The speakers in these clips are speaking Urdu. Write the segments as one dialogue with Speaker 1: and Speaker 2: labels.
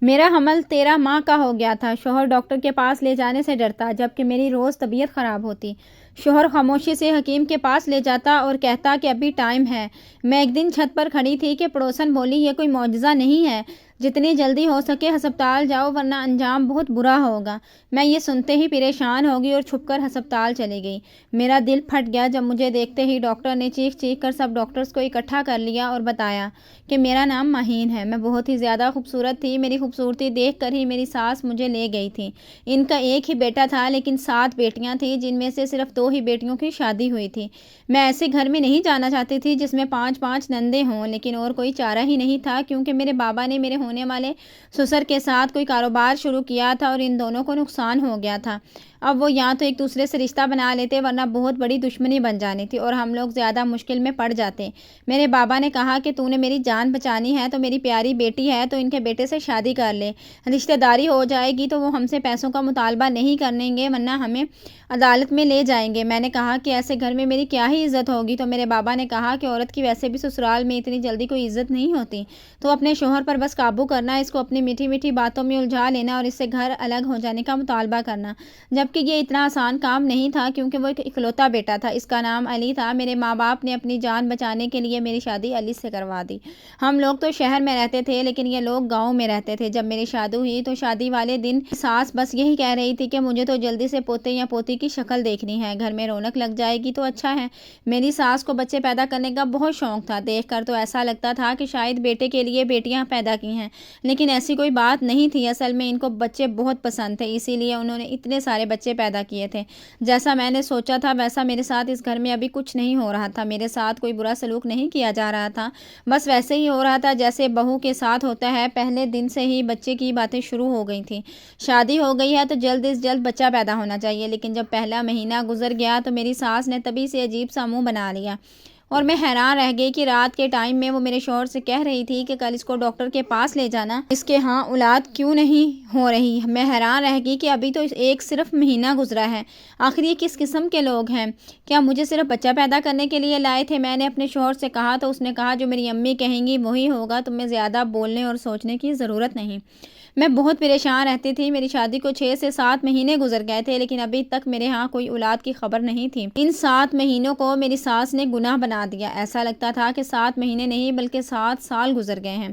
Speaker 1: میرا حمل 13 ماہ کا ہو گیا تھا۔ شوہر ڈاکٹر کے پاس لے جانے سے ڈرتا، جبکہ میری روز طبیعت خراب ہوتی۔ شوہر خاموشی سے حکیم کے پاس لے جاتا اور کہتا کہ ابھی ٹائم ہے۔ میں ایک دن چھت پر کھڑی تھی کہ پڑوسن بولی، یہ کوئی معجزہ نہیں ہے، جتنی جلدی ہو سکے ہسپتال جاؤ ورنہ انجام بہت برا ہوگا۔ میں یہ سنتے ہی پریشان ہو گئی اور چھپ کر ہسپتال چلی گئی۔ میرا دل پھٹ گیا جب مجھے دیکھتے ہی ڈاکٹر نے چیخ چیخ کر سب ڈاکٹرز کو اکٹھا کر لیا اور بتایا کہ میرا نام مہین ہے۔ میں بہت ہی زیادہ خوبصورت تھی۔ میری خوبصورتی دیکھ کر ہی میری ساس مجھے لے گئی تھی۔ ان کا ایک ہی بیٹا تھا لیکن 7 بیٹیاں تھیں، جن میں سے صرف 2 ہی بیٹیوں کی شادی ہوئی تھی۔ میں ایسے گھر میں نہیں جانا چاہتی تھی جس میں 5 نندیں ہوں، لیکن اور کوئی چارہ ہی نہیں تھا کیونکہ میرے بابا نے میرے ہونے والے سسر کے ساتھ کوئی کاروبار شروع کیا تھا اور ان دونوں کو نقصان ہو گیا تھا۔ اب وہ یا تو ایک دوسرے سے رشتہ بنا لیتے ورنہ بہت بڑی دشمنی بن جانی تھی اور ہم لوگ زیادہ مشکل میں پڑ جاتے۔ میرے بابا نے کہا کہ تو نے میری جان بچانی ہے تو میری پیاری بیٹی ہے تو ان کے بیٹے سے شادی کر لے، رشتہ داری ہو جائے گی تو وہ ہم سے پیسوں کا مطالبہ نہیں کریں گے ورنہ ہمیں عدالت میں لے جائیں گے۔ میں نے کہا کہ ایسے گھر میں میری کیا ہی عزت ہوگی؟ تو میرے بابا نے کہا کہ عورت کی ویسے بھی سسرال میں اتنی جلدی کوئی عزت نہیں ہوتی، تو اپنے شوہر پر بس قابو کرنا، اس کو اپنی میٹھی میٹھی باتوں میں الجھا لینا اور اس سے گھر الگ ہو جانے کا مطالبہ کرنا۔ جبکہ یہ اتنا آسان کام نہیں تھا کیونکہ وہ ایک اکلوتا بیٹا تھا، اس کا نام علی تھا۔ میرے ماں باپ نے اپنی جان بچانے کے لیے میری شادی علی سے کروا دی۔ ہم لوگ تو شہر میں رہتے تھے لیکن یہ لوگ گاؤں میں رہتے تھے۔ جب میری شادی ہوئی تو شادی والے دن ساس بس یہی کہہ رہی تھی کہ مجھے تو جلدی سے پوتے یا پوتی کی شکل دیکھنی ہے، گھر میں رونق لگ جائے گی تو اچھا ہے۔ میری ساس کو بچے پیدا کرنے کا بہت شوق تھا، دیکھ کر تو ایسا لگتا تھا کہ شاید بیٹے کے لیے بیٹیاں پیدا کی ہیں، لیکن ایسی کوئی بات نہیں تھی۔ اصل میں ان کو بچے بہت پسند تھے، اسی لیے انہوں نے اتنے سارے بچے پیدا کیے تھے۔ جیسا میں نے سوچا تھا ویسا میرے ساتھ اس گھر میں ابھی کچھ نہیں ہو رہا تھا۔ میرے ساتھ کوئی برا سلوک نہیں کیا جا رہا تھا، بس ویسے ہی ہو رہا تھا جیسے بہو کے ساتھ ہوتا ہے۔ پہلے دن سے ہی بچے کی باتیں شروع ہو گئی تھیں۔ شادی ہو گئی ہے تو جلد از جلد بچہ پیدا ہونا چاہیے، لیکن جب پہلا مہینہ گزر گیا تو میری ساس نے تبھی سے عجیب سا منہ بنا لیا اور میں حیران رہ گئی کہ رات کے ٹائم میں وہ میرے شوہر سے کہہ رہی تھی کہ کل اس کو ڈاکٹر کے پاس لے جانا، اس کے ہاں اولاد کیوں نہیں ہو رہی۔ میں حیران رہ گئی کہ ابھی تو ایک صرف مہینہ گزرا ہے، آخر یہ کس قسم کے لوگ ہیں؟ کیا مجھے صرف بچہ پیدا کرنے کے لیے لائے تھے؟ میں نے اپنے شوہر سے کہا تو اس نے کہا جو میری امی کہیں گی وہی ہوگا، تمہیں زیادہ بولنے اور سوچنے کی ضرورت نہیں۔ میں بہت پریشان رہتی تھی۔ میری شادی کو 6 سے 7 مہینے گزر گئے تھے لیکن ابھی تک میرے ہاں کوئی اولاد کی خبر نہیں تھی۔ ان 7 مہینوں کو میری ساس نے گناہ بنا دیا، ایسا لگتا تھا کہ 7 مہینے نہیں بلکہ 7 سال گزر گئے ہیں۔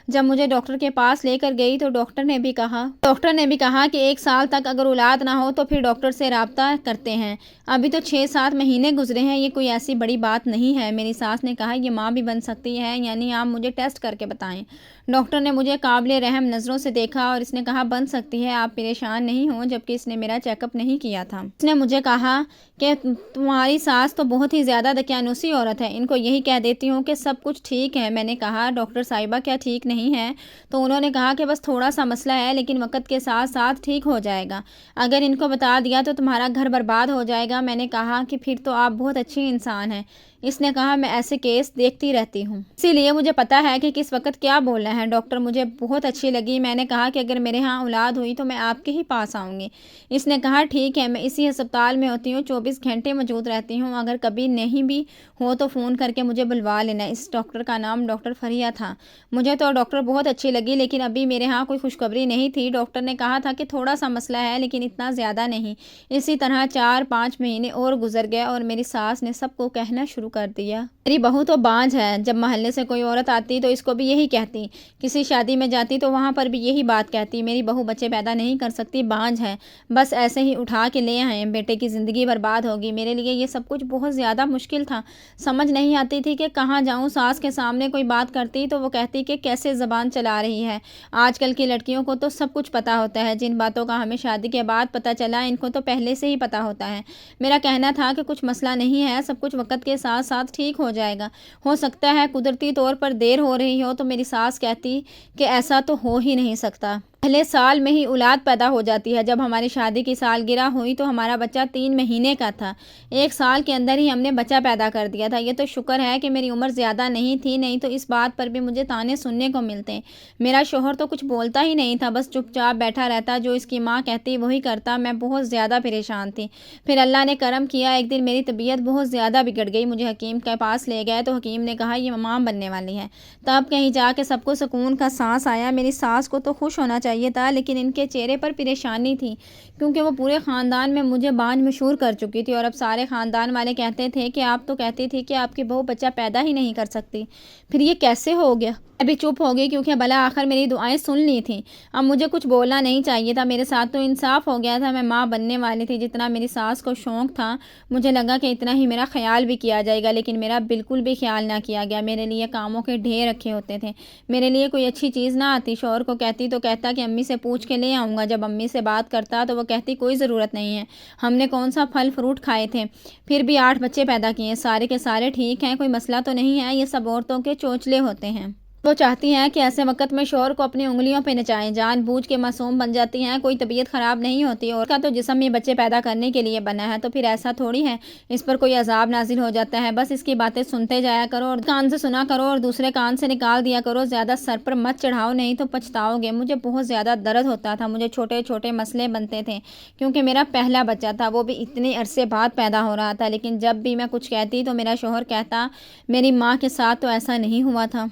Speaker 1: جب مجھے ڈاکٹر کے پاس لے کر گئی تو ڈاکٹر نے بھی کہا کہ 1 سال تک اگر اولاد نہ ہو تو پھر ڈاکٹر سے رابطہ کرتے ہیں۔ ابھی تو 6-7 مہینے گزرے ہیں، یہ کوئی ایسی بڑی بات نہیں ہے۔ میری ساس نے کہا یہ ماں بھی بن سکتی ہے، یعنی آپ مجھے ٹیسٹ کر کے بتائیں۔ ڈاکٹر نے مجھے قابل رحم نظروں سے دیکھا اور اس نے کہا بن سکتی ہے، آپ پریشان نہیں ہوں، جبکہ اس نے میرا چیک اپ نہیں کیا تھا۔ اس نے مجھے کہا کہ تمہاری ساس تو بہت ہی زیادہ دقیانوسی عورت ہے، ان کو یہی کہہ دیتی ہوں کہ سب کچھ ٹھیک ہے۔ میں نے کہا ڈاکٹر صاحبہ کیا ٹھیک نہیں ہے؟ تو انہوں نے کہا کہ بس تھوڑا سا مسئلہ ہے لیکن وقت کے ساتھ ساتھ ٹھیک ہو جائے گا، اگر ان کو بتا دیا تو تمہارا گھر برباد ہو جائے گا۔ میں نے کہا کہ پھر تو آپ بہت اچھی انسان ہیں۔ اس نے کہا میں ایسے کیس دیکھتی رہتی ہوں، اسی لیے مجھے پتا ہے کہ کس وقت کیا بولنا ہے۔ ڈاکٹر مجھے بہت اچھی لگی۔ میں نے کہا کہ اگر میرے ہاں اولاد ہوئی تو میں آپ کے ہی پاس آؤں گی۔ اس نے کہا ٹھیک ہے، میں اسی ہسپتال میں ہوتی ہوں، 24 گھنٹے موجود رہتی ہوں، اگر کبھی نہیں بھی ہو تو فون کر کے مجھے بلوا لینا۔ اس ڈاکٹر کا نام ڈاکٹر فریہ تھا۔ مجھے تو ڈاکٹر بہت اچھی لگی لیکن ابھی میرے ہاں کوئی خوشخبری نہیں تھی۔ ڈاکٹر نے کہا تھا کہ تھوڑا سا مسئلہ ہے لیکن اتنا زیادہ نہیں۔ اسی طرح 4-5 مہینے اور گزر گئے اور میری ساس نے سب کو کہنا شروع کر دیا میری بہو تو بانجھ ہے۔ جب محلے سے کوئی عورت آتی تو اس کو بھی یہی کہتی، کسی شادی میں جاتی تو وہاں پر بھی یہی بات کہتی، میری بہو بچے پیدا نہیں کر سکتی، بانجھ ہے، بس ایسے ہی اٹھا کے لے آئیں، بیٹے کی زندگی برباد ہوگی۔ میرے لیے یہ سب کچھ بہت زیادہ مشکل تھا، سمجھ نہیں آتی تھی کہ کہاں جاؤں۔ ساس کے سامنے کوئی بات کرتی تو وہ کہتی کہ کیسے زبان چلا رہی ہے، آج کل کی لڑکیوں کو تو سب کچھ پتہ ہوتا ہے، جن باتوں کا ہمیں شادی کے بعد پتہ چلا ان کو تو پہلے سے ہی پتہ ہوتا ہے۔ میرا کہنا تھا کہ کچھ مسئلہ نہیں ہے، سب کچھ وقت کے ساتھ ساتھ ٹھیک ہو جائے گا، ہو سکتا ہے قدرتی طور پر دیر ہو رہی ہو۔ تو میری ساس کہتی کہ ایسا تو ہو ہی نہیں سکتا۔ پہلے سال میں ہی اولاد پیدا ہو جاتی ہے۔ جب ہماری شادی کی سالگرہ ہوئی تو ہمارا بچہ 3 مہینے کا تھا۔ 1 سال کے اندر ہی ہم نے بچہ پیدا کر دیا تھا۔ یہ تو شکر ہے کہ میری عمر زیادہ نہیں تھی، نہیں تو اس بات پر بھی مجھے طعنے سننے کو ملتے۔ میرا شوہر تو کچھ بولتا ہی نہیں تھا، بس چپ چاپ بیٹھا رہتا، جو اس کی ماں کہتی وہی کرتا۔ میں بہت زیادہ پریشان تھی۔ پھر اللہ نے کرم کیا، ایک دن میری طبیعت بہت زیادہ بگڑ گئی۔ مجھے حکیم کے پاس لے گئے تو حکیم نے کہا یہ ماں بننے والی ہے۔ تب کہیں جا کے سب کو سکون کا سانس آیا۔ میری ساس کو تو خوش ہونا چاہیے تھا، لیکن ان کے چہرے پر پریشانی تھی، کیونکہ وہ پورے خاندان میں مجھے بانجھ مشہور کر چکی تھی، اور اب سارے خاندان والے کہتے تھے کہ آپ تو کہتی تھی کہ آپ کی بہو بچہ پیدا ہی نہیں کر سکتی، پھر یہ کیسے ہو گیا؟ ابھی چپ ہو گئی، کیونکہ بلا آخر میری دعائیں سن لی تھیں۔ اب مجھے کچھ بولنا نہیں چاہیے تھا، میرے ساتھ تو انصاف ہو گیا تھا۔ میں ماں بننے والی تھی، جتنا میری ساس کو شوق تھا مجھے لگا کہ اتنا ہی میرا خیال بھی کیا جائے گا، لیکن میرا بالکل بھی خیال نہ کیا گیا۔ میرے لیے کاموں کے ڈھیر رکھے ہوتے تھے، میرے لیے کوئی اچھی چیز نہ آتی۔ شوہر کو کہتی تو کہتا کہ امی سے پوچھ کے لے آؤں گا، جب امی سے بات کرتا تو وہ کہتی کوئی ضرورت نہیں ہے، ہم نے کون سا پھل فروٹ کھائے تھے، پھر بھی 8 بچے پیدا کیے، سارے کے سارے ٹھیک ہیں، کوئی مسئلہ تو نہیں ہے۔ یہ سب عورتوں کے چونچلے ہوتے ہیں، وہ چاہتی ہیں کہ ایسے وقت میں شوہر کو اپنی انگلیوں پہ نچائیں، جان بوجھ کے معصوم بن جاتی ہیں۔ کوئی طبیعت خراب نہیں ہوتی، اور کا تو جسم یہ بچے پیدا کرنے کے لیے بنا ہے، تو پھر ایسا تھوڑی ہے اس پر کوئی عذاب نازل ہو جاتا ہے۔ بس اس کی باتیں سنتے جایا کرو، اور کان سے سنا کرو اور دوسرے کان سے نکال دیا کرو، زیادہ سر پر مت چڑھاؤ، نہیں تو پچھتاؤ گے۔ مجھے بہت زیادہ درد ہوتا تھا، مجھے چھوٹے چھوٹے مسئلے بنتے تھے، کیونکہ میرا پہلا بچہ تھا، وہ بھی اتنے عرصے بعد پیدا ہو رہا تھا، لیکن جب بھی میں کچھ کہتی تو میرا شوہر کہتا میری ماں کے ساتھ تو ایسا نہیں ہوا تھا،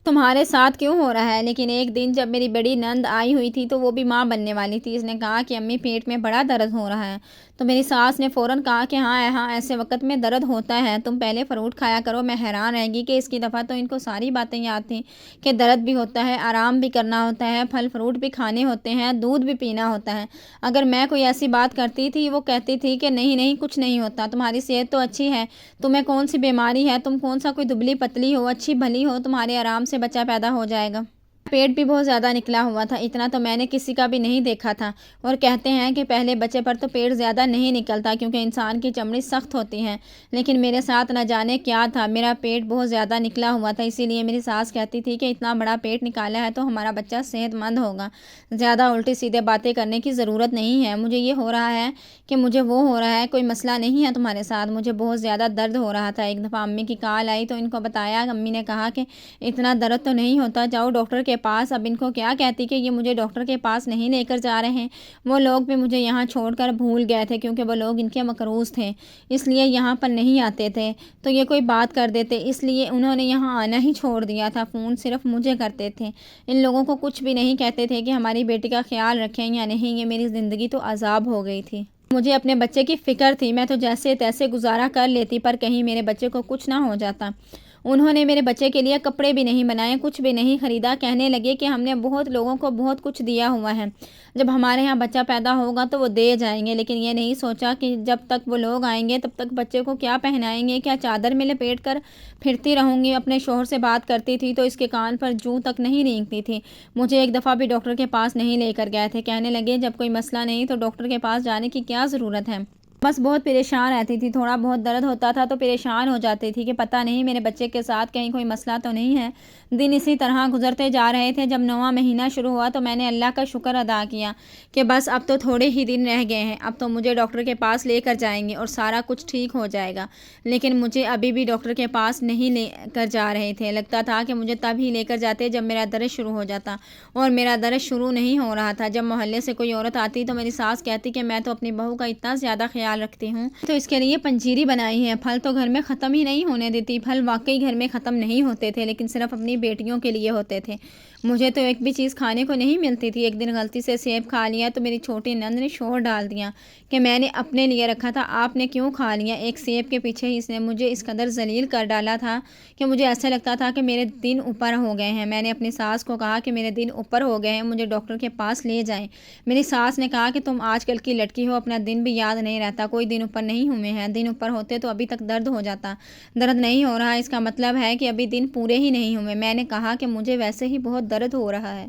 Speaker 1: تمہارے ساتھ کیوں ہو رہا ہے؟ لیکن ایک دن جب میری بڑی نند آئی ہوئی تھی تو وہ بھی ماں بننے والی تھی، اس نے کہا کہ امی پیٹ میں بڑا درد ہو رہا ہے، تو میری ساس نے فوراً کہا کہ ہاں ایسے وقت میں درد ہوتا ہے، تم پہلے فروٹ کھایا کرو۔ میں حیران رہ گئی کہ اس کی دفعہ تو ان کو ساری باتیں یاد تھیں کہ درد بھی ہوتا ہے، آرام بھی کرنا ہوتا ہے، پھل فروٹ بھی کھانے ہوتے ہیں، دودھ بھی پینا ہوتا ہے۔ اگر میں کوئی ایسی بات کرتی تھی وہ کہتی تھی کہ نہیں کچھ نہیں ہوتا، تمہاری صحت تو اچھی ہے، تمہیں کون سی بیماری ہے، تم کون سا کوئی دبلی پتلی ہو، اچھی بھلی ہو، تمہارے آرام سے بچہ پیدا ہو جائے گا۔ پیٹ بھی بہت زیادہ نکلا ہوا تھا، اتنا تو میں نے کسی کا بھی نہیں دیکھا تھا، اور کہتے ہیں کہ پہلے بچے پر تو پیٹ زیادہ نہیں نکلتا کیونکہ انسان کی چمڑی سخت ہوتی ہے، لیکن میرے ساتھ نہ جانے کیا تھا، میرا پیٹ بہت زیادہ نکلا ہوا تھا، اسی لیے میری ساس کہتی تھی کہ اتنا بڑا پیٹ نکالا ہے تو ہمارا بچہ صحت مند ہوگا، زیادہ الٹی سیدھے باتیں کرنے کی ضرورت نہیں ہے، مجھے یہ ہو رہا ہے کہ مجھے وہ ہو رہا ہے، کوئی مسئلہ نہیں ہے تمہارے ساتھ۔ مجھے بہت زیادہ درد ہو رہا تھا۔ ایک دفعہ امی کی کال آئی تو ان کو بتایا، امی نے کہا کہ اتنا درد تو نہیں ہوتا، جاؤ ڈاکٹر کے پاس۔ اب ان کو کیا کہتی کہ یہ مجھے ڈاکٹر کے پاس نہیں لے کر جا رہے ہیں، وہ لوگ بھی مجھے یہاں چھوڑ کر بھول گئے تھے، کیونکہ وہ لوگ ان کے مقروض تھے، اس لیے یہاں پر نہیں آتے تھے، تو یہ کوئی بات کر دیتے، اس لیے انہوں نے یہاں آنا ہی چھوڑ دیا تھا، فون صرف مجھے کرتے تھے، ان لوگوں کو کچھ بھی نہیں کہتے تھے کہ ہماری بیٹی کا خیال رکھیں یا نہیں۔ یہ میری زندگی تو عذاب ہو گئی تھی، مجھے اپنے بچے کی فکر تھی، میں تو جیسے تیسے گزارا کر لیتی، پر کہیں میرے بچے کو کچھ نہ ہو جاتا۔ انہوں نے میرے بچے کے لیے کپڑے بھی نہیں بنائے، کچھ بھی نہیں خریدا، کہنے لگے کہ ہم نے بہت لوگوں کو بہت کچھ دیا ہوا ہے، جب ہمارے ہاں بچہ پیدا ہوگا تو وہ دے جائیں گے، لیکن یہ نہیں سوچا کہ جب تک وہ لوگ آئیں گے تب تک بچے کو کیا پہنائیں گے، کیا چادر میں لپیٹ کر پھرتی رہوں گی۔ اپنے شوہر سے بات کرتی تھی تو اس کے کان پر جوں تک نہیں رینگتی تھی۔ مجھے ایک دفعہ بھی ڈاکٹر کے پاس نہیں لے کر گئے تھے، کہنے لگے جب کوئی مسئلہ نہیں تو ڈاکٹر کے پاس جانے کی کیا ضرورت ہے۔ بس بہت پریشان رہتی تھی، تھوڑا بہت درد ہوتا تھا تو پریشان ہو جاتی تھی کہ پتہ نہیں میرے بچے کے ساتھ کہیں کوئی مسئلہ تو نہیں ہے۔ دن اسی طرح گزرتے جا رہے تھے۔ جب 9واں مہینہ شروع ہوا تو میں نے اللہ کا شکر ادا کیا کہ بس اب تو تھوڑے ہی دن رہ گئے ہیں، اب تو مجھے ڈاکٹر کے پاس لے کر جائیں گے اور سارا کچھ ٹھیک ہو جائے گا، لیکن مجھے ابھی بھی ڈاکٹر کے پاس نہیں لے کر جا رہے تھے۔ لگتا تھا کہ مجھے تب ہی لے کر جاتے جب میرا درد شروع ہو جاتا، اور میرا درد شروع نہیں ہو رہا تھا۔ جب محلے سے کوئی عورت آتی تو میری ساس کہتی کہ میں تو اپنی بہو کا اتنا زیادہ خیال رکھتی ہوں تو اس کے لیے پنجیری بنائی ہے، پھل تو گھر میں ختم ہی نہیں ہونے دیتی۔ پھل واقعی گھر میں ختم نہیں ہوتے تھے، لیکن صرف اپنی بیٹیوں کے لیے ہوتے تھے، مجھے تو ایک بھی چیز کھانے کو نہیں ملتی تھی۔ ایک دن غلطی سے سیب کھا لیا تو میری چھوٹی نند نے شور ڈال دیا کہ میں نے اپنے لیے رکھا تھا، آپ نے کیوں کھا لیا؟ ایک سیب کے پیچھے ہی اس نے مجھے اس قدر ذلیل کر ڈالا تھا کہ مجھے ایسا لگتا تھا کہ میرے دن اوپر ہو گئے ہیں۔ میں نے اپنی ساس کو کہا کہ میرے دن اوپر ہو گئے ہیں، مجھے ڈاکٹر کے پاس لے جائیں۔ میری ساس نے کہا کہ تم آج کل کی لڑکی ہو، اپنا دن بھی یاد نہیں رہتا، کوئی دن اوپر نہیں ہوئے ہیں، دن اوپر ہوتے تو ابھی تک درد ہو جاتا، درد نہیں ہو رہا، اس کا مطلب ہے کہ ابھی دن پورے ہی نہیں ہوئے۔ میں نے کہا کہ مجھے ویسے ہی بہت درد ہو رہا ہے،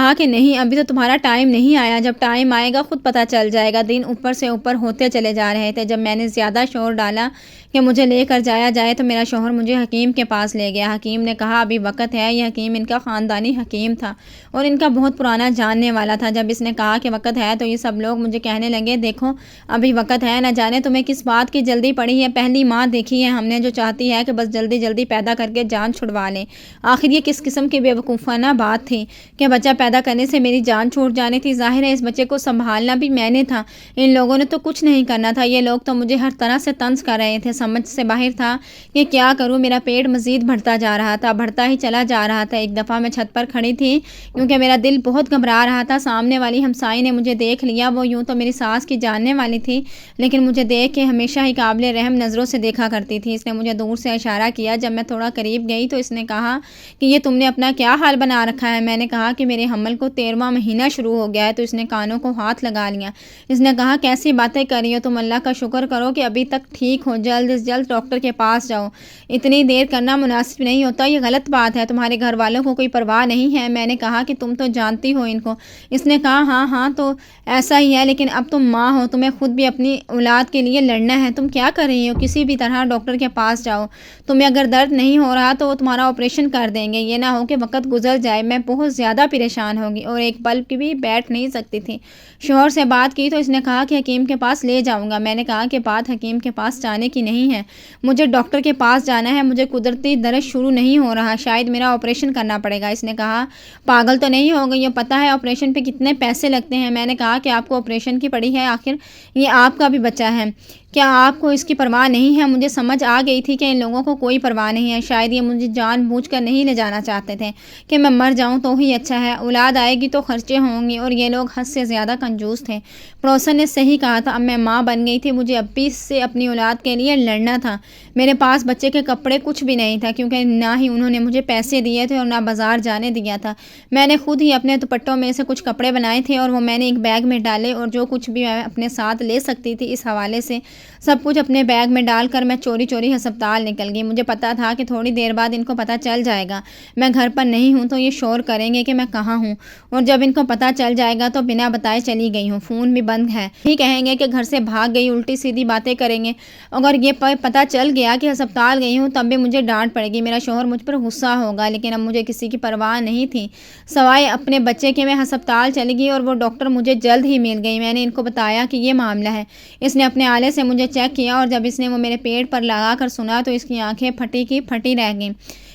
Speaker 1: کہا کہ نہیں، ابھی تو تمہارا ٹائم نہیں آیا، جب ٹائم آئے گا خود پتہ چل جائے گا۔ دن اوپر سے اوپر ہوتے چلے جا رہے تھے۔ جب میں نے زیادہ شور ڈالا کہ مجھے لے کر جایا جائے تو میرا شوہر مجھے حکیم کے پاس لے گیا۔ حکیم نے کہا ابھی وقت ہے۔ یہ حکیم ان کا خاندانی حکیم تھا اور ان کا بہت پرانا جاننے والا تھا۔ جب اس نے کہا کہ وقت ہے تو یہ سب لوگ مجھے کہنے لگے دیکھو ابھی وقت ہے، نہ جانے تمہیں کس بات کی جلدی پڑی ہے، پہلی ماں دیکھی ہے ہم نے جو چاہتی ہے کہ بس جلدی جلدی پیدا کر کے جان چھڑوا لیں۔ آخر یہ کس قسم کی بے وقوفانہ بات تھی کہ بچہ پیدا کرنے سے میری جان چھوٹ جانی تھی۔ ظاہر ہے اس بچے کو سنبھالنا بھی میں نے تھا، ان لوگوں نے تو کچھ نہیں کرنا تھا۔ یہ لوگ تو مجھے ہر طرح سے طنز کر رہے تھے، سمجھ سے باہر تھا کہ کیا کروں۔ میرا پیٹ مزید بڑھتا جا رہا تھا، بڑھتا ہی چلا جا رہا تھا۔ ایک دفعہ میں چھت پر کھڑی تھی کیونکہ میرا دل بہت گھبرا رہا تھا۔ سامنے والی ہمسائی نے مجھے دیکھ لیا۔ وہ یوں تو میری ساس کی جاننے والی تھی لیکن مجھے دیکھ کے ہمیشہ ہی قابل رحم نظروں سے دیکھا کرتی تھی۔ اس نے مجھے دور سے اشارہ کیا۔ جب میں تھوڑا قریب گئی تو اس نے کہا کہ یہ تم نے اپنا کیا حال بنا رکھا ہے۔ میں نے کہا کہ میرے حمل کو 13واں مہینہ شروع ہو گیا ہے۔ تو اس نے کانوں کو ہاتھ لگا لیا۔ اس نے کہا کیسی باتیں کر رہی ہو تم، اللہ کا شکر کرو کہ ابھی تک ٹھیک ہو، جلد از جلد ڈاکٹر کے پاس جاؤ، اتنی دیر کرنا مناسب نہیں ہوتا، یہ غلط بات ہے، تمہارے گھر والوں کو کوئی پرواہ نہیں ہے۔ میں نے کہا کہ تم تو جانتی ہو ان کو۔ اس نے کہا ہاں تو ایسا ہی ہے، لیکن اب تم ماں ہو، تمہیں خود بھی اپنی اولاد کے لیے لڑنا ہے۔ تم کیا کر رہی ہو؟ کسی بھی طرح ڈاکٹر کے پاس جاؤ، تمہیں اگر درد نہیں ہو رہا تو وہ تمہارا آپریشن کر دیں گے، یہ نہ ہو کہ وقت گزر جائے۔ میں بہت زیادہ پریشان ہوگی اور ایک پل کی بھی بیٹھ نہیں سکتی تھی۔ شوہر سے بات کی تو اس نے کہا کہ حکیم کے پاس لے جاؤں گا۔ میں نے کہا کہ بات حکیم کے پاس جانے کی نہیں ہے، مجھے ڈاکٹر کے پاس جانا ہے، مجھے قدرتی درد شروع نہیں ہو رہا، شاید میرا آپریشن کرنا پڑے گا۔ اس نے کہا پاگل تو نہیں ہو گئی، یہ پتہ ہے آپریشن پہ کتنے پیسے لگتے ہیں۔ میں نے کہا کہ آپ کو آپریشن کی پڑی ہے، آخر یہ آپ کا بھی بچہ ہے، کیا آپ کو اس کی پرواہ نہیں ہے؟ مجھے سمجھ آ گئی تھی کہ ان لوگوں کو کوئی پرواہ نہیں ہے، شاید یہ مجھے جان بوجھ کر نہیں لے جانا چاہتے تھے کہ میں مر جاؤں تو ہی اچھا ہے، اولاد آئے گی تو خرچے ہوں گے، اور یہ لوگ حد سے زیادہ کنجوس تھے۔ پڑوسن نے صحیح کہا تھا، اب میں ماں بن گئی تھی، مجھے اب بھی سے اپنی اولاد کے لیے لڑنا تھا۔ میرے پاس بچے کے کپڑے کچھ بھی نہیں تھا کیونکہ نہ ہی انہوں نے مجھے پیسے دیے تھے اور نہ بازار جانے دیا تھا۔ میں نے خود ہی اپنے دوپٹوں میں سے کچھ کپڑے بنائے تھے اور وہ میں نے ایک بیگ میں ڈالے، اور جو کچھ بھی میں اپنے ساتھ لے سکتی تھی اس حوالے سے سب کچھ اپنے بیگ میں ڈال کر میں چوری چوری ہسپتال نکل گئی۔ مجھے پتا تھا کہ تھوڑی دیر بعد ان کو پتہ چل جائے گا میں گھر پر نہیں ہوں تو یہ شور کریں گے کہ میں کہاں ہوں، اور جب ان کو پتہ چل جائے گا تو بنا بتائے چلی گئی ہوں، فون بھی بند ہے، ہی کہیں گے کہ گھر سے بھاگ گئی، الٹی سیدھی باتیں کریں گے۔ اگر یہ پتہ چل گیا کہ ہسپتال گئی ہوں تب بھی مجھے ڈانٹ پڑے گی، میرا شوہر مجھ پر غصہ ہوگا، لیکن اب مجھے کسی کی پرواہ نہیں تھی سوائے اپنے بچے کے۔ میں ہسپتال چلی گئی اور وہ ڈاکٹر مجھے جلد ہی مل گئی۔ میں نے ان کو بتایا کہ یہ معاملہ ہے۔ اس نے اپنے آلے سے مجھے چیک کیا اور جب اس نے وہ میرے پیٹ پر لگا کر سنا تو اس کی آنکھیں پھٹی کی پھٹی رہ گئیں۔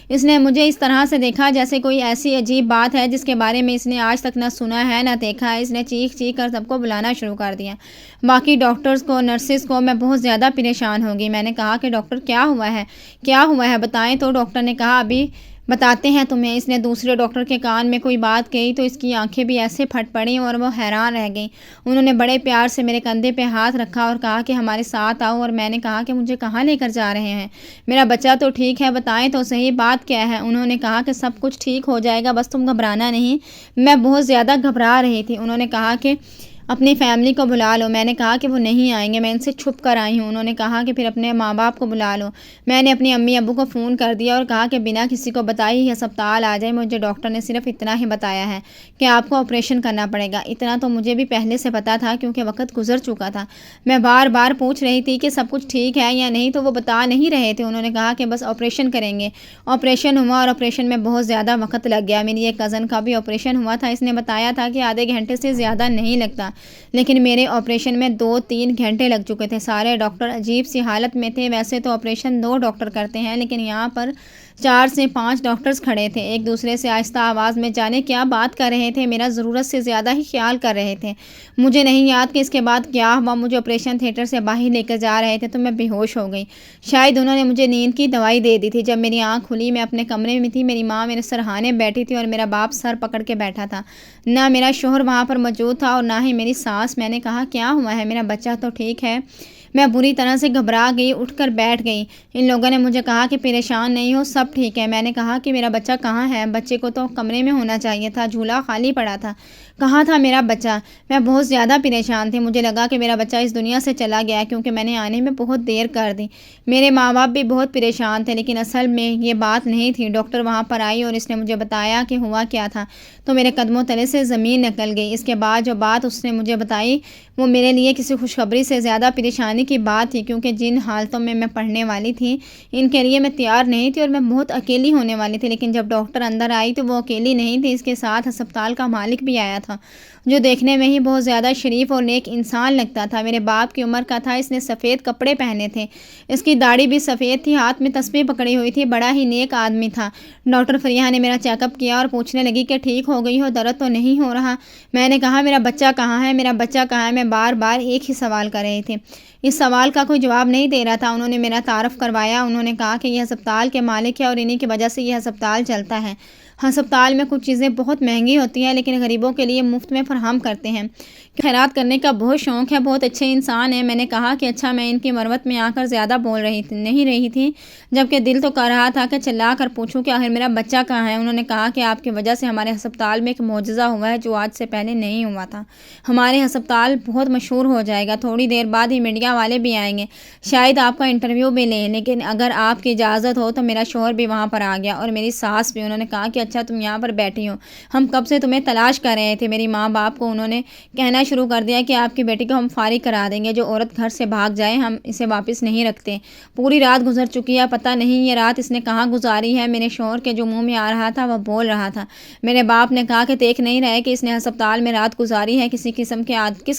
Speaker 1: اس نے مجھے اس طرح سے دیکھا جیسے کوئی ایسی عجیب بات ہے جس کے بارے میں اس نے آج تک نہ سنا ہے نہ دیکھا ہے۔ اس نے چیخ چیخ کر سب کو بلانا شروع کر دیا، باقی ڈاکٹرز کو، نرسز کو۔ میں بہت زیادہ پریشان ہو گئی۔ میں نے کہا کہ ڈاکٹر کیا ہوا ہے بتائیں۔ تو ڈاکٹر نے کہا ابھی بتاتے ہیں تمہیں۔ اس نے دوسرے ڈاکٹر کے کان میں کوئی بات کہی تو اس کی آنکھیں بھی ایسے پھٹ پڑیں اور وہ حیران رہ گئیں۔ انہوں نے بڑے پیار سے میرے کندھے پہ ہاتھ رکھا اور کہا کہ ہمارے ساتھ آؤ، اور میں نے کہا کہ مجھے کہاں لے کر جا رہے ہیں؟ میرا بچہ تو ٹھیک ہے، بتائیں تو صحیح بات کیا ہے؟ انہوں نے کہا کہ سب کچھ ٹھیک ہو جائے گا، بس تم گھبرانا نہیں۔ میں بہت زیادہ گھبرا رہی تھی۔ انہوں نے کہا کہ اپنی فیملی کو بلا لو۔ میں نے کہا کہ وہ نہیں آئیں گے، میں ان سے چھپ کر آئی ہوں۔ انہوں نے کہا کہ پھر اپنے ماں باپ کو بلا لو۔ میں نے اپنی امی ابو کو فون کر دیا اور کہا کہ بنا کسی کو بتائے ہی ہسپتال آ جائے، مجھے ڈاکٹر نے صرف اتنا ہی بتایا ہے کہ آپ کو آپریشن کرنا پڑے گا۔ اتنا تو مجھے بھی پہلے سے پتا تھا کیونکہ وقت گزر چکا تھا۔ میں بار بار پوچھ رہی تھی کہ سب کچھ ٹھیک ہے یا نہیں تو وہ بتا نہیں رہے تھے۔ انہوں نے کہا کہ بس آپریشن کریں گے۔ آپریشن ہوا اور آپریشن میں بہت زیادہ وقت لگ گیا۔ میری ایک کزن کا بھی آپریشن ہوا تھا، اس نے بتایا تھا کہ آدھے گھنٹے سے زیادہ نہیں لگتا، لیکن میرے آپریشن میں 2-3 گھنٹے لگ چکے تھے۔ سارے ڈاکٹر عجیب سی حالت میں تھے۔ ویسے تو آپریشن 2 ڈاکٹر کرتے ہیں لیکن یہاں پر 4 سے 5 ڈاکٹرز کھڑے تھے، ایک دوسرے سے آہستہ آواز میں جانے کیا بات کر رہے تھے، میرا ضرورت سے زیادہ ہی خیال کر رہے تھے۔ مجھے نہیں یاد کہ اس کے بعد کیا ہوا۔ مجھے آپریشن تھیٹر سے باہر لے کر جا رہے تھے تو میں بے ہوش ہو گئی، شاید انہوں نے مجھے نیند کی دوائی دے دی تھی۔ جب میری آنکھ کھلی میں اپنے کمرے میں تھی، میری ماں میرے سرہانے بیٹھی تھی اور میرا باپ سر پکڑ کے بیٹھا تھا، نہ میرا شوہر وہاں پر موجود تھا اور نہ ہی میری ساس۔ میں نے کہا کیا ہوا ہے، میرا بچہ تو ٹھیک ہے؟ میں بری طرح سے گھبرا گئی، اٹھ کر بیٹھ گئی۔ ان لوگوں نے مجھے کہا کہ پریشان نہیں ہو، سب ٹھیک ہے۔ میں نے کہا کہ میرا بچہ کہاں ہے؟ بچے کو تو کمرے میں ہونا چاہیے تھا، جھولا خالی پڑا تھا۔ کہاں تھا میرا بچہ؟ میں بہت زیادہ پریشان تھی، مجھے لگا کہ میرا بچہ اس دنیا سے چلا گیا ہے کیونکہ میں نے آنے میں بہت دیر کر دی۔ میرے ماں باپ بھی بہت پریشان تھے، لیکن اصل میں یہ بات نہیں تھی۔ ڈاکٹر وہاں پر آئی اور اس نے مجھے بتایا کہ ہوا کیا تھا، تو میرے قدموں تلے سے زمین نکل گئی۔ اس کے بعد جو بات اس نے مجھے بتائی وہ میرے لیے کسی خوشخبری سے زیادہ پریشانی کی بات تھی، کیونکہ جن حالتوں میں پڑھنے والی تھی ان کے لیے میں تیار نہیں تھی اور میں بہت اکیلی ہونے والی تھی۔ لیکن جب ڈاکٹر اندر آئی تو وہ اکیلی نہیں تھی، اس کے ساتھ ہسپتال کا مالک بھی آیا تھا، جو دیکھنے میں ہی بہت زیادہ شریف اور نیک انسان لگتا تھا۔ میرے باپ کی عمر کا تھا، اس نے سفید کپڑے پہنے تھے، اس کی داڑھی بھی سفید تھی، ہاتھ میں تسبیح پکڑی ہوئی تھی، بڑا ہی نیک آدمی تھا۔ ڈاکٹر فریحہ نے میرا چیک اپ کیا اور پوچھنے لگی کہ ٹھیک ہو گئی ہو، درد تو نہیں ہو رہا؟ میں نے کہا میرا بچہ کہاں ہے، میرا بچہ کہاں ہے؟ میں بار بار ایک ہی سوال کر رہی تھی، اس سوال کا کوئی جواب نہیں دے رہا تھا۔ انہوں نے میرا تعارف کروایا، انہوں نے کہا کہ یہ ہسپتال کے مالک ہے اور انہی کی وجہ سے یہ ہسپتال چلتا ہے۔ ہسپتال میں کچھ چیزیں بہت مہنگی ہوتی ہیں لیکن غریبوں کے لیے مفت میں فراہم کرتے ہیں۔ خیرات کرنے کا بہت شوق ہے، بہت اچھے انسان ہیں۔ میں نے کہا کہ اچھا، میں ان کی مروت میں آ کر زیادہ بول نہیں رہی تھی، جبکہ دل تو کر رہا تھا کہ چلا کر پوچھوں کہ آخر میرا بچہ کہاں ہے۔ انہوں نے کہا کہ آپ کی وجہ سے ہمارے ہسپتال میں ایک معجزہ ہوا ہے جو آج سے پہلے نہیں ہوا تھا۔ ہمارے ہسپتال بہت مشہور ہو جائے گا، تھوڑی دیر بعد ہی میڈیا والے بھی آئیں گے، شاید آپ کا انٹرویو بھی لیں، لیکن اگر آپ کی اجازت ہو تو میرا شوہر بھی وہاں پر آ گیا اور میری ساس بھی۔ انہوں نے کہا کہ اچھا تم یہاں پر بیٹھی ہو، ہم کب سے تمہیں تلاش کر رہے تھے۔ میری ماں باپ کو انہوں نے کہنا شروع کر دیا کہ آپ کی بیٹی کو ہم فارغ کرا دیں گے، جو عورت گھر سے بھاگ جائے ہم اسے واپس نہیں رکھتے۔ پوری رات گزر چکی ہے، پتہ نہیں یہ رات اس نے کہاں گزاری ہے۔ میرے شوہر کے جو منہ میں آ رہا تھا وہ بول رہا تھا۔ میرے باپ نے کہا کہ دیکھ نہیں رہے کہ اس نے ہسپتال میں رات گزاری ہے، کس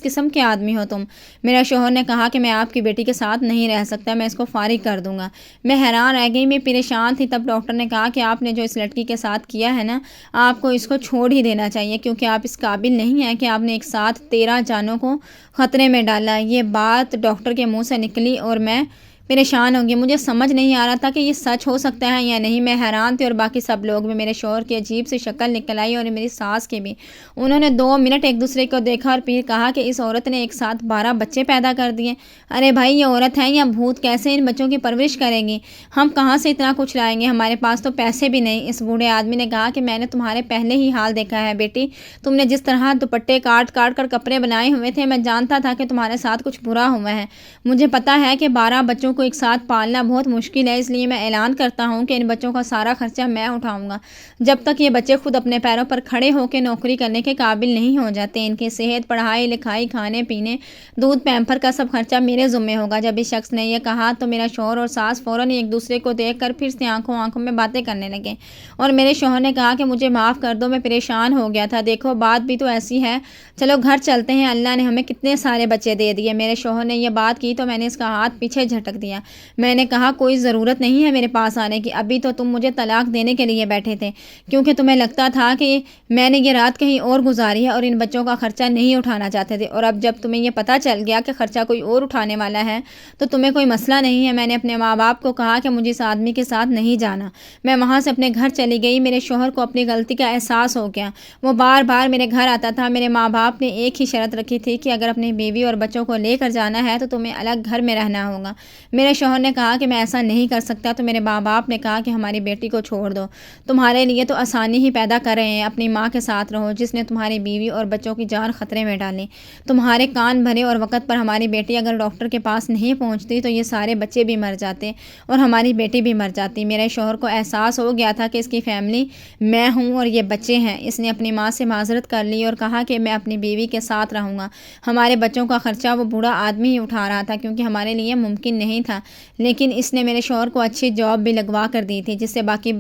Speaker 1: قسم کے آدمی ہو تم؟ میرے شوہر نے کہا کہ میں آپ کی بیٹی کے ساتھ نہیں رہ سکتا، میں اس کو فارغ کر دوں گا۔ میں حیران رہ گئی، میں پریشان تھی۔ تب ڈاکٹر نے کہا کہ آپ نے جو اس لڑکی کے ساتھ کیا ہے نا، آپ کو اس کو چھوڑ ہی دینا چاہیے، کیونکہ آپ اس قابل نہیں ہیں کہ آپ نے ایک ساتھ 13 جانوں کو خطرے میں ڈالا۔ یہ بات ڈاکٹر کے منہ سے نکلی اور میں پریشان ہو گئی۔ مجھے سمجھ نہیں آ رہا تھا کہ یہ سچ ہو سکتا ہے یا نہیں۔ میں حیران تھی اور باقی سب لوگ بھی۔ میرے شوہر کی عجیب سی شکل نکل آئی اور میری ساس کی بھی۔ انہوں نے 2 منٹ ایک دوسرے کو دیکھا اور پھر کہا کہ اس عورت نے ایک ساتھ 12 بچے پیدا کر دیے۔ ارے بھائی، یہ عورت ہے یا بھوت؟ کیسے ان بچوں کی پرورش کرے گی؟ ہم کہاں سے اتنا کچھ لائیں گے؟ ہمارے پاس تو پیسے بھی نہیں۔ اس بوڑھے آدمی نے کہا کہ میں نے تمہارے پہلے ہی حال دیکھا ہے بیٹی، تم نے جس طرح دوپٹے کاٹ کر کپڑے بنائے ہوئے تھے، میں جانتا تھا کہ تمہارے ساتھ کچھ برا ہوا ہے۔ مجھے پتا ہے کہ 12 بچوں کو ایک ساتھ پالنا بہت مشکل ہے، اس لیے میں اعلان کرتا ہوں کہ ان بچوں کا سارا خرچہ میں اٹھاؤں گا جب تک یہ بچے خود اپنے پیروں پر کھڑے ہو کے نوکری کرنے کے قابل نہیں ہو جاتے۔ ان کی صحت، پڑھائی لکھائی، کھانے پینے، دودھ، پیمپر کا سب خرچہ میرے ذمہ ہوگا۔ جب اس شخص نے یہ کہا تو میرا شوہر اور ساس فوراً ایک دوسرے کو دیکھ کر پھر سے آنکھوں میں باتیں کرنے لگے اور میرے شوہر نے کہا کہ مجھے معاف کر دو، میں پریشان ہو گیا تھا۔ دیکھو بات بھی تو ایسی ہے، چلو گھر چلتے ہیں، اللہ نے ہمیں کتنے سارے بچے دے دیے۔ میرے شوہر نے یہ بات کی تو میں نے اس کا ہاتھ پیچھے جھٹک دیا۔ میں نے کہا کوئی ضرورت نہیں ہے میرے پاس آنے کی، ابھی تو تم مجھے طلاق دینے کے لیے بیٹھے تھے، کیونکہ تمہیں لگتا تھا کہ میں نے یہ رات کہیں اور گزاری ہے اور ان بچوں کا خرچہ نہیں اٹھانا چاہتے تھے، اور اب جب تمہیں یہ پتہ چل گیا کہ خرچہ کوئی اور اٹھانے والا ہے تو تمہیں کوئی مسئلہ نہیں ہے۔ میں نے اپنے ماں باپ کو کہا کہ مجھے اس آدمی کے ساتھ نہیں جانا۔ میں وہاں سے اپنے گھر چلی گئی۔ میرے شوہر کو اپنی غلطی کا احساس ہو گیا، وہ بار بار میرے گھر آتا تھا۔ میرے ماں باپ نے ایک ہی شرط رکھی تھی کہ اگر اپنی بیوی اور بچوں کو لے کر جانا ہے تو تمہیں الگ گھر میں رہنا ہوگا۔ میرے شوہر نے کہا کہ میں ایسا نہیں کر سکتا، تو میرے ماں باپ نے کہا کہ ہماری بیٹی کو چھوڑ دو، تمہارے لیے تو آسانی ہی پیدا کر رہے ہیں، اپنی ماں کے ساتھ رہو جس نے تمہاری بیوی اور بچوں کی جان خطرے میں ڈالی۔ تمہارے کان بھرے اور وقت پر ہماری بیٹی اگر ڈاکٹر کے پاس نہیں پہنچتی تو یہ سارے بچے بھی مر جاتے اور ہماری بیٹی بھی مر جاتی۔ میرے شوہر کو احساس ہو گیا تھا کہ اس کی فیملی میں ہوں اور یہ بچے ہیں۔ اس نے اپنی ماں سے معذرت کر لی اور کہا کہ میں اپنی بیوی کے ساتھ رہوں گا، ہمارے بچوں کا خرچہ وہ بوڑھا آدمی ہی اٹھا رہا تھا کیونکہ ہمارے لیے ممکن نہیں تھا، لیکن اس نے میرے شوہر کو اچھی جاب بھی لگوا کر دی تھی جس سے باقی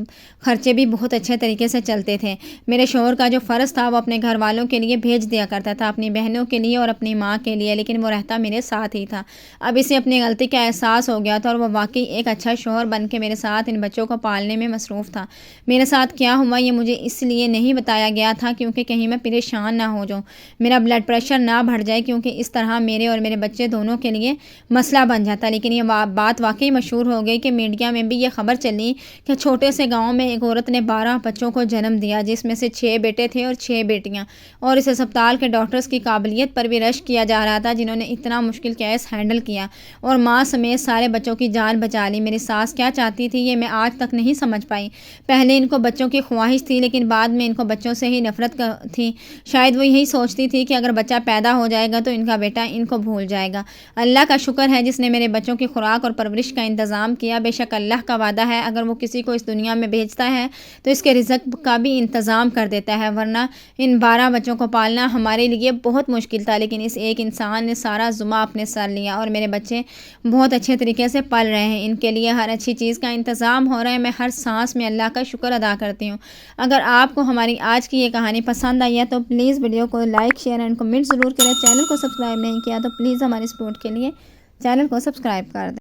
Speaker 1: خرچے بھی بہت اچھے طریقے سے چلتے تھے۔ میرے شوہر کا جو فرض تھا وہ اپنے گھر والوں کے لیے بھیج دیا کرتا تھا، اپنی بہنوں کے لیے اور اپنی ماں کے لیے، لیکن وہ رہتا میرے ساتھ ہی تھا۔ اب اسے اپنی غلطی کا احساس ہو گیا تھا اور وہ واقعی ایک اچھا شوہر بن کے میرے ساتھ ان بچوں کو پالنے میں مصروف تھا۔ میرے ساتھ کیا ہوا یہ مجھے اس لیے نہیں بتایا گیا تھا کیونکہ کہیں میں پریشان نہ ہو جاؤں، میرا بلڈ پریشر نہ بڑھ جائے، کیونکہ اس طرح میرے اور میرے بچے دونوں کے لیے مسئلہ بن جاتا، لیکن یہ بات واقعی مشہور ہو گئی کہ میڈیا میں بھی یہ خبر چلی کہ چھوٹے سے گاؤں میں ایک عورت نے 12 بچوں کو جنم دیا، جس میں سے 6 بیٹے تھے اور 6 بیٹیاں، اور اس ہسپتال کے ڈاکٹرز کی قابلیت پر بھی رشک کیا جا رہا تھا، جنہوں نے اتنا مشکل کیس ہینڈل کیا اور ماں سمیت سارے بچوں کی جان بچا لی۔ میری ساس کیا چاہتی تھی یہ میں آج تک نہیں سمجھ پائی۔ پہلے ان کو بچوں کی خواہش تھی، لیکن بعد میں ان کو بچوں سے ہی نفرت تھی۔ شاید وہ یہی سوچتی تھی کہ اگر بچہ پیدا ہو جائے گا تو ان کا بیٹا ان کو بھول جائے گا۔ اللہ کا شکر ہے جس نے میرے بچوں کی خوراک اور پرورش کا انتظام کیا۔ بے شک اللہ کا وعدہ ہے اگر وہ کسی کو اس دنیا میں بھیجتا ہے تو اس کے رزق کا بھی انتظام کر دیتا ہے، ورنہ ان 12 بچوں کو پالنا ہمارے لیے بہت مشکل تھا، لیکن اس ایک انسان نے سارا ذمہ اپنے سر لیا اور میرے بچے بہت اچھے طریقے سے پل رہے ہیں۔ ان کے لیے ہر اچھی چیز کا انتظام ہو رہا ہے۔ میں ہر سانس میں اللہ کا شکر ادا کرتی ہوں۔ اگر آپ کو ہماری آج کی یہ کہانی پسند آئی ہے تو پلیز ویڈیو کو لائک، شیئر اینڈ کمنٹ ضرور کریں۔ چینل کو سبسکرائب نہیں کیا تو پلیز ہماری سپورٹ کے لیے چینل کو سبسکرائب کر دیں۔